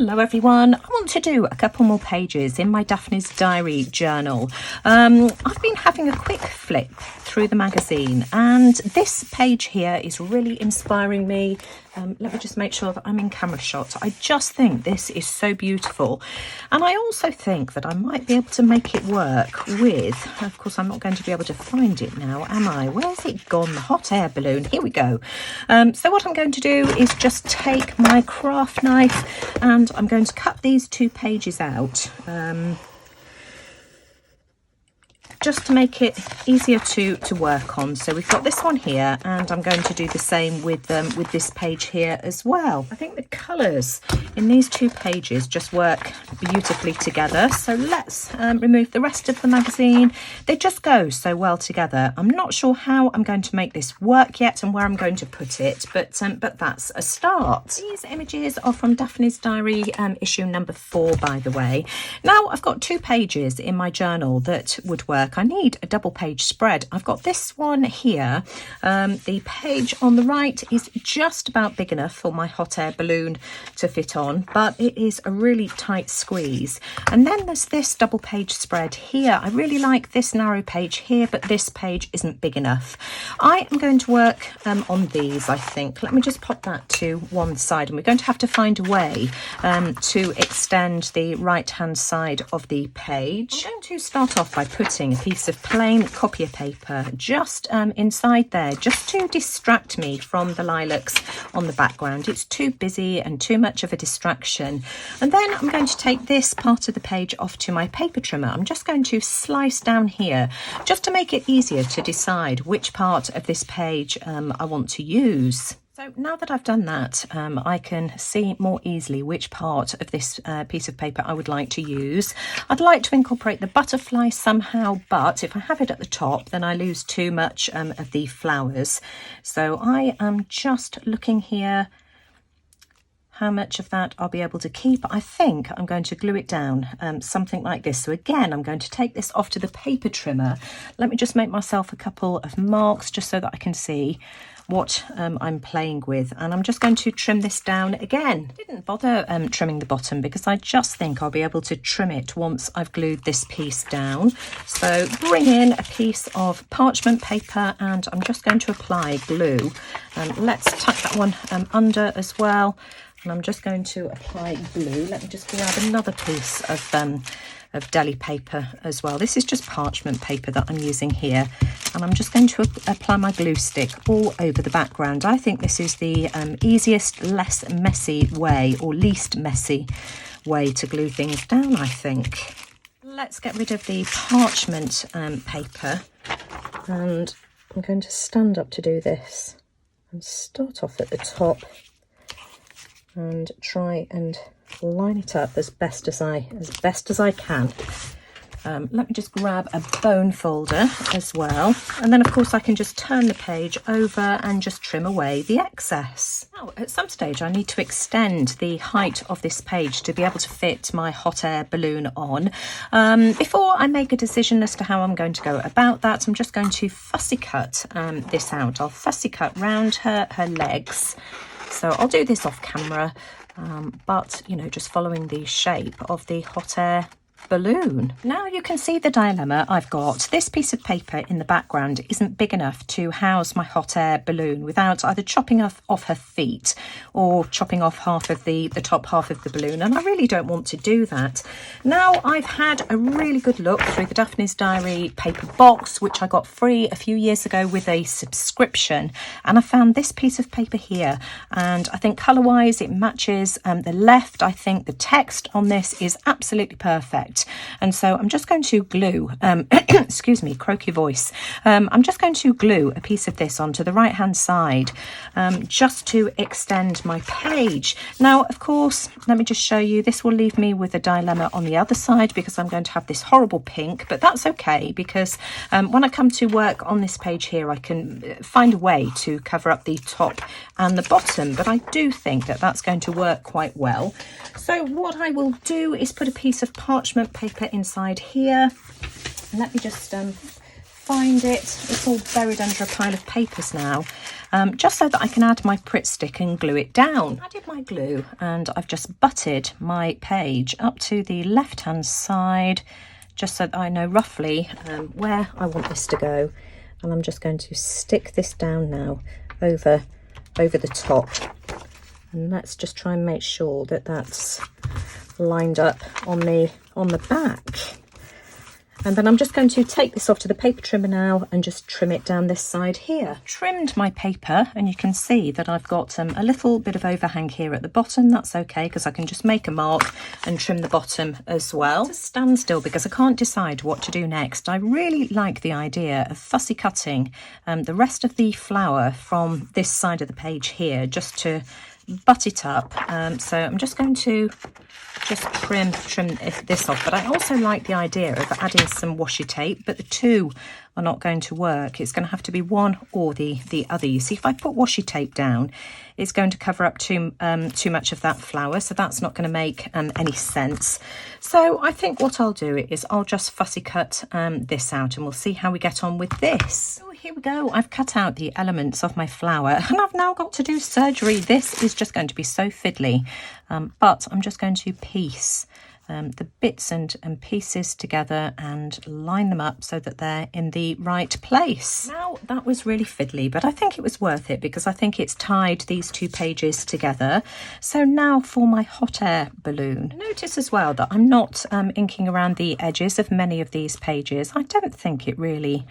Hello everyone, I want to do a couple more pages in my Daphne's Diary journal. I've been having a quick flick through the magazine and this page here is really inspiring me. Let me just make sure that I'm in camera shot. I just think this is so beautiful, and I also think that I might be able to make it work with, of course I'm not going to be able to find it now, am I? Where's it gone? The hot air balloon, here we go. So what I'm going to do is just take my craft knife and I'm going to cut these 2 pages out. Just to make it easier to work on. So we've got this one here, and I'm going to do the same with this page here as well. I think the colours in these 2 pages just work beautifully together. So let's remove the rest of the magazine. They just go so well together. I'm not sure how I'm going to make this work yet and where I'm going to put it, but that's a start. These images are from Daphne's Diary issue number 4, by the way. Now I've got 2 pages in my journal that would work. I need a double page spread. I've got this one here. The page on the right is just about big enough for my hot air balloon to fit on, but it is a really tight squeeze. And then there's this double page spread here. I really like this narrow page here, but this page isn't big enough. I am going to work on these, I think. Let me just pop that to one side, and we're going to have to find a way to extend the right hand side of the page. I'm going to start off by putting a piece of plain copier paper just inside there, just to distract me from the lilacs on the background. It's too busy and too much of a distraction. And then I'm going to take this part of the page off to my paper trimmer. I'm just going to slice down here just to make it easier to decide which part of this page I want to use. So now that I've done that, I can see more easily which part of this piece of paper I would like to use. I'd like to incorporate the butterfly somehow, but if I have it at the top, then I lose too much of the flowers. So I am just looking here how much of that I'll be able to keep. I think I'm going to glue it down, something like this. So again, I'm going to take this off to the paper trimmer. Let me just make myself a couple of marks just so that I can see what I'm playing with, and I'm just going to trim this down again. I didn't bother trimming the bottom because I just think I'll be able to trim it once I've glued this piece down. So bring in a piece of parchment paper and I'm just going to apply glue. Let's tuck that one under as well, and I'm just going to apply glue. Let me just grab another piece of deli paper as well. This is just parchment paper that I'm using here, and I'm just going to apply my glue stick all over the background. I think this is the easiest, less messy way, or least messy way to glue things down, I think. Let's get rid of the parchment paper, and I'm going to stand up to do this and start off at the top and try and line it up as best as I can. Let me just grab a bone folder as well, and then of course I can just turn the page over and just trim away the excess. Now at some stage I need to extend the height of this page to be able to fit my hot air balloon on. Before I make a decision as to how I'm going to go about that, I'm just going to fussy cut this out. I'll fussy cut round her legs. So I'll do this off camera, but, you know, just following the shape of the hot air balloon. Now you can see the dilemma I've got. This piece of paper in the background isn't big enough to house my hot air balloon without either chopping off her feet or chopping off half of the top half of the balloon, and I really don't want to do that. Now I've had a really good look through the Daphne's Diary paper box, which I got free a few years ago with a subscription, and I found this piece of paper here, and I think colour wise it matches the left. I think the text on this is absolutely perfect. And so I'm just going to glue, excuse me, croaky voice. I'm just going to glue a piece of this onto the right hand side just to extend my page. Now, of course, let me just show you, this will leave me with a dilemma on the other side because I'm going to have this horrible pink, but that's okay because when I come to work on this page here, I can find a way to cover up the top and the bottom, but I do think that that's going to work quite well. So what I will do is put a piece of parchment paper inside here. Let me just find it. It's all buried under a pile of papers now, just so that I can add my Pritt stick and glue it down. I did my glue and I've just butted my page up to the left-hand side, just so that I know roughly where I want this to go. And I'm just going to stick this down now over the top. And let's just try and make sure that that's lined up on the back. And then I'm just going to take this off to the paper trimmer now and just trim it down this side here. Trimmed my paper, and you can see that I've got a little bit of overhang here at the bottom. That's okay, because I can just make a mark and trim the bottom as well. To stand still because I can't decide what to do next. I really like the idea of fussy cutting the rest of the flower from this side of the page here, just to butt it up. So I'm just going to trim this off, but I also like the idea of adding some washi tape, but the two are not going to work. It's going to have to be one or the other. You see, if I put washi tape down, it's going to cover up too much of that flower, so that's not going to make any sense. So I think what I'll do is I'll just fussy cut this out, and we'll see how we get on with this. So here we go. I've cut out the elements of my flower, and I've now got to do surgery. This is just going to be so fiddly, but I'm just going to piece the bits and pieces together and line them up so that they're in the right place. Now, that was really fiddly, but I think it was worth it because I think it's tied these two pages together. So now for my hot air balloon. Notice as well that I'm not inking around the edges of many of these pages. I don't think it really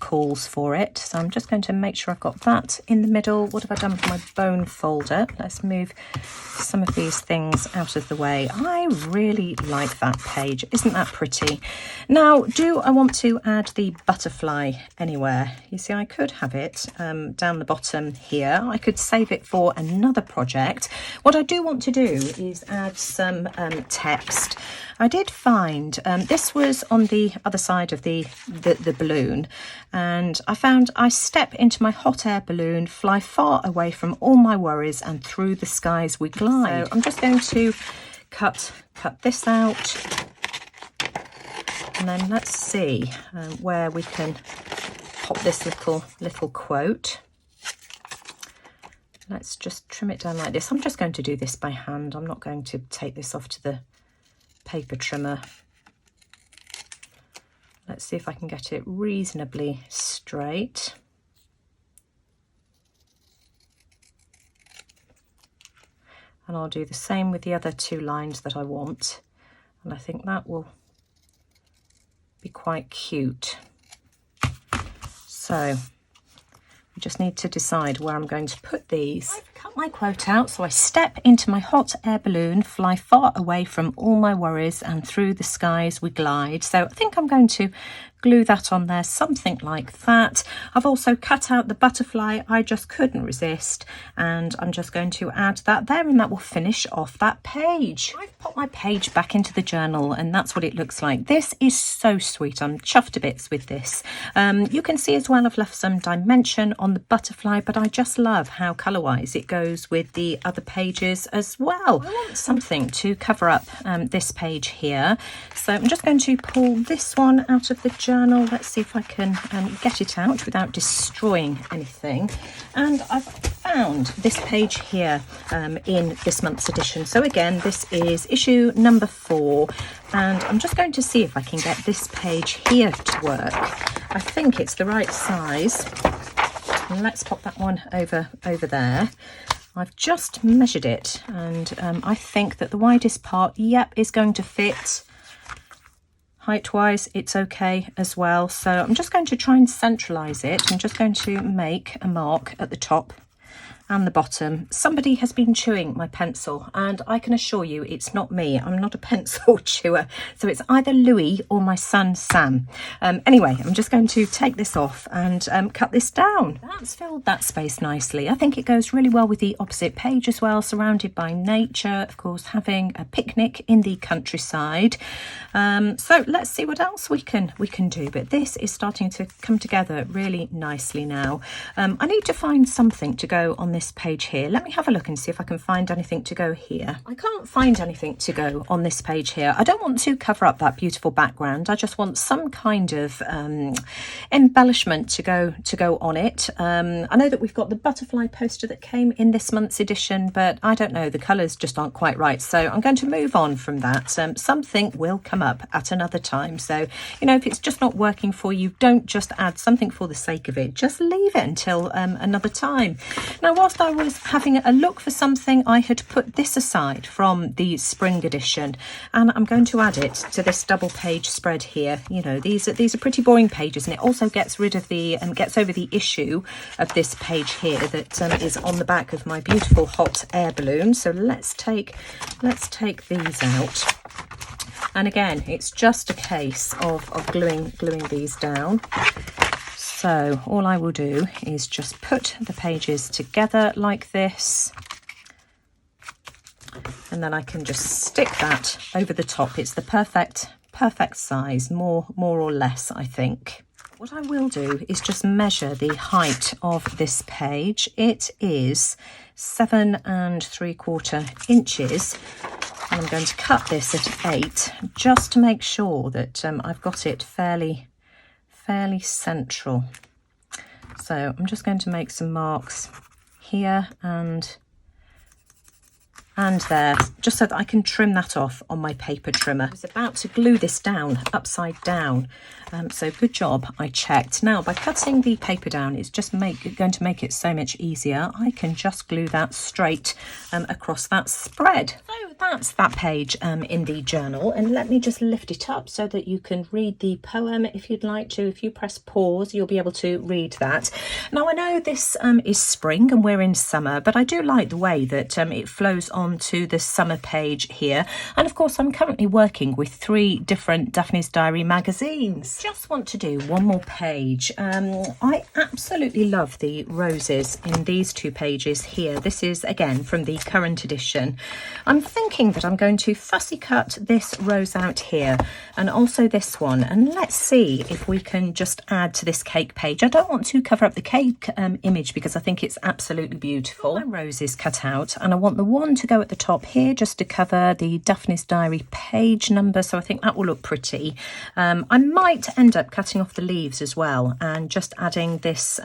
calls for it. So I'm just going to make sure I've got that in the middle. What have I done with my bone folder? Let's move some of these things out of the way. I really like that page. Isn't that pretty? Now, do I want to add the butterfly anywhere? You see, I could have it down the bottom here. I could save it for another project. What I do want to do is add some text. I did find this was on the other side of the balloon, and I found I step into my hot air balloon, fly far away from all my worries, and through the skies we glide. So I'm just going to cut this out, and then let's see where we can pop this little quote. Let's just trim it down like this. I'm just going to do this by hand. I'm not going to take this off to the paper trimmer. Let's see if I can get it reasonably straight. And I'll do the same with the other two lines that I want. And I think that will be quite cute. So we just need to decide where I'm going to put these. I've cut my quote out, so I step into my hot air balloon, fly far away from all my worries, and through the skies we glide. So I think I'm going to glue that on there, something like that. I've also cut out the butterfly. I just couldn't resist, and I'm just going to add that there, and that will finish off that page. I've put my page back into the journal, and that's what it looks like. This is so sweet. I'm chuffed to bits with this. You can see as well I've left some dimension on the butterfly, but I just love how colour-wise it goes with the other pages as well. I want something to cover up this page here, so I'm just going to pull this one out of the journal. Let's see if I can get it out without destroying anything. And I've found this page here in this month's edition. So again, this is issue number 4, and I'm just going to see if I can get this page here to work. I think it's the right size. And let's pop that one over there. I've just measured it, and I think that the widest part, yep, is going to fit. Height-wise, it's okay as well. So I'm just going to try and centralise it. I'm just going to make a mark at the top and the bottom. Somebody has been chewing my pencil, and I can assure you it's not me. I'm not a pencil chewer, so it's either Louis or my son Sam. Anyway, I'm just going to take this off and cut this down. That's filled that space nicely. I think it goes really well with the opposite page as well, surrounded by nature, of course, having a picnic in the countryside. So let's see what else we can do, but this is starting to come together really nicely now. I need to find something to go on this page here. Let me have a look and see if I can find anything to go here. I can't find anything to go on this page here. I don't want to cover up that beautiful background. I just want some kind of embellishment to go on it. I know that we've got the butterfly poster that came in this month's edition, but I don't know, the colours just aren't quite right. So I'm going to move on from that. Something will come up at another time. So, you know, if it's just not working for you, don't just add something for the sake of it. Just leave it until another time. Now, whilst I was having a look for something, I had put this aside from the spring edition, and I'm going to add it to this double page spread here. You know, these are pretty boring pages, and it also gets rid of the gets over the issue of this page here that is on the back of my beautiful hot air balloon. So let's take these out. And again, it's just a case of gluing these down. So all I will do is just put the pages together like this, and then I can just stick that over the top. It's the perfect size, more or less, I think. What I will do is just measure the height of this page. It is 7 3/4 inches. And I'm going to cut this at 8 just to make sure that I've got it fairly central. So I'm just going to make some marks here and there, just so that I can trim that off on my paper trimmer. I was about to glue this down upside down, so good job I checked. Now, by cutting the paper down, it's just going to make it so much easier. I can just glue that straight across that spread. So that's that page in the journal, and let me just lift it up so that you can read the poem if you'd like to. If you press pause, you'll be able to read that. Now, I know this is spring and we're in summer, but I do like the way that it flows on to the summer page here. And of course, I'm currently working with 3 different Daphne's Diary magazines. Just want to do one more page. I absolutely love the roses in these 2 pages here. This is again from the current edition. I'm thinking that I'm going to fussy cut this rose out here and also this one, and let's see if we can just add to this cake page. I don't want to cover up the cake image because I think it's absolutely beautiful. My rose is cut out, and I want the one to go at the top here just to cover the Daphne's Diary page number, so I think that will look pretty. I might end up cutting off the leaves as well and just adding this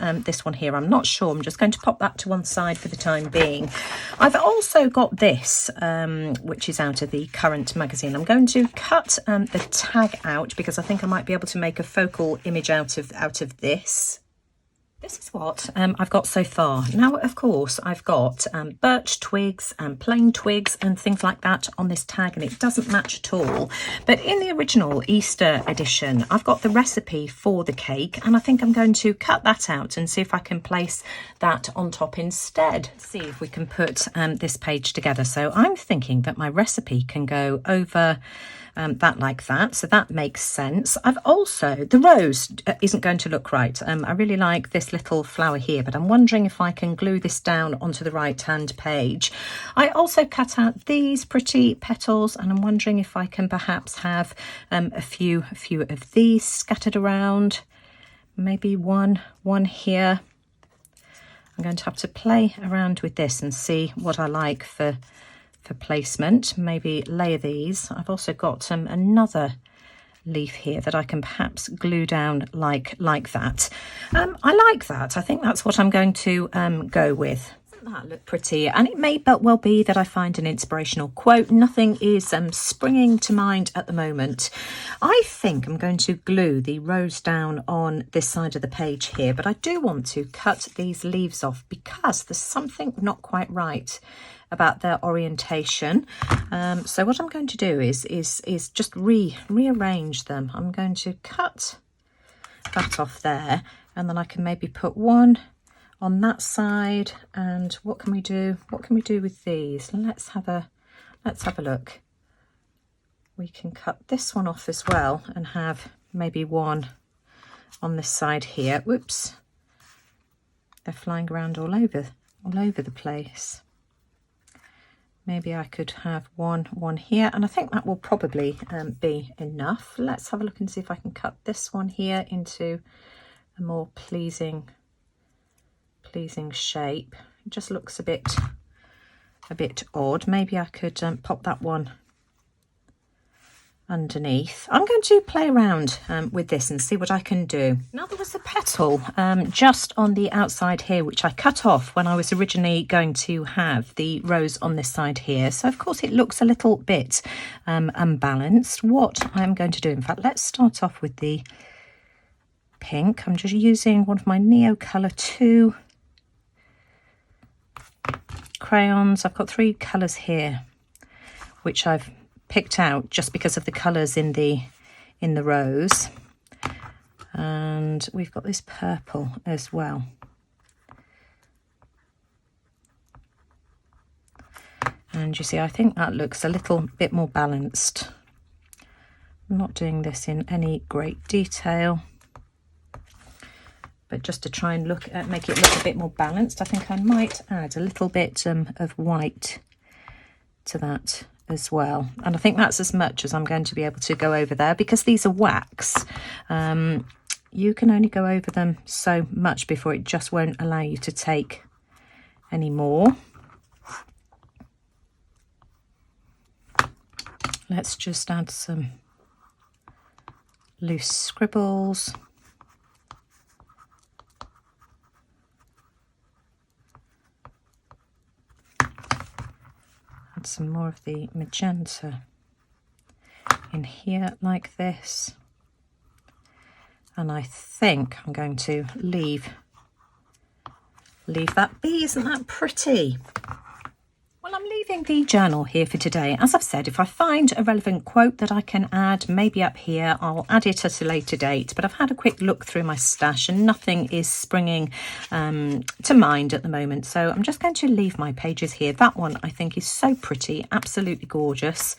one here. I'm not sure. I'm just going to pop that to one side for the time being. I've also got this which is out of the current magazine. I'm going to cut the tag out because I think I might be able to make a focal image out of this. This is what I've got so far. Now, of course, I've got birch twigs and plain twigs and things like that on this tag, and it doesn't match at all. But in the original Easter edition, I've got the recipe for the cake, and I think I'm going to cut that out and see if I can place that on top instead. See if we can put this page together. So I'm thinking that my recipe can go over that like that, so that makes sense. I've also, the rose isn't going to look right. I really like this little flower here, but I'm wondering if I can glue this down onto the right hand page. I also cut out these pretty petals, and I'm wondering if I can perhaps have a few of these scattered around, maybe one here. I'm going to have to play around with this and see what I like for placement. Maybe layer these. I've also got another leaf here that I can perhaps glue down like that. I like that. I think that's what I'm going to go with. Doesn't that look pretty? And it may well be that I find an inspirational quote. Nothing is springing to mind at the moment. I think I'm going to glue the rose down on this side of the page here, but I do want to cut these leaves off because there's something not quite right about their orientation. So what I'm going to do is just rearrange them. I'm going to cut that off there, and then I can maybe put one on that side. And what can we do? What can we do with these? Let's have a look. We can cut this one off as well and have maybe one on this side here. Whoops, they're flying around all over the place. Maybe I could have one here, and I think that will probably be enough. Let's have a look and see if I can cut this one here into a more pleasing shape. It just looks a bit odd. Maybe I could pop that one underneath. I'm going to play around with this and see what I can do. Now, there was a petal just on the outside here which I cut off when I was originally going to have the rose on this side here, so of course it looks a little bit unbalanced. What I'm going to do, in fact, let's start off with the pink. I'm just using one of my Neo Colour 2 crayons. I've got 3 colours here which I've picked out just because of the colours in the rose, and we've got this purple as well. And you see, I think that looks a little bit more balanced. I'm not doing this in any great detail, but just to try and make it look a bit more balanced, I think I might add a little bit of white to that as well. And I think that's as much as I'm going to be able to go over there, because these are wax. You can only go over them so much before it just won't allow you to take any more. Let's just add some loose scribbles. Some more of the magenta in here like this, and I think I'm going to leave that be. Isn't that pretty? Well, I'm leaving the journal here for today. As I've said, if I find a relevant quote that I can add maybe up here, I'll add it at a later date, but I've had a quick look through my stash and nothing is springing to mind at the moment, so I'm just going to leave my pages here. That one I think is so pretty, absolutely gorgeous.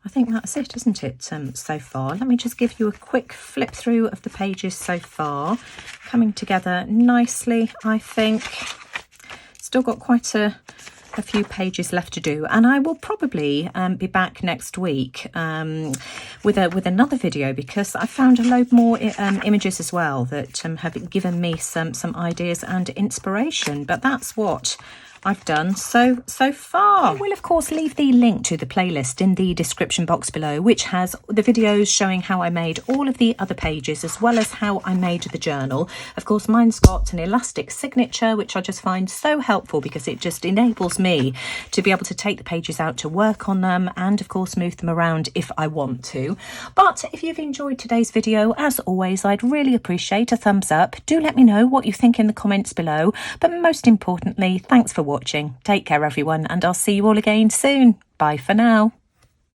I think that's it, isn't it, so far? Let me just give you a quick flip through of the pages so far. Coming together nicely, I think. Still got quite a few pages left to do, and I will probably be back next week with another video, because I found a load more images as well that have given me some ideas and inspiration. But that's what I've done so far. I will of course leave the link to the playlist in the description box below, which has the videos showing how I made all of the other pages as well as how I made the journal. Of course, mine's got an elastic signature, which I just find so helpful because it just enables me to be able to take the pages out to work on them and of course move them around if I want to. But if you've enjoyed today's video, as always, I'd really appreciate a thumbs up. Do let me know what you think in the comments below, but most importantly, thanks for watching. Take care everyone, and I'll see you all again soon. Bye for now.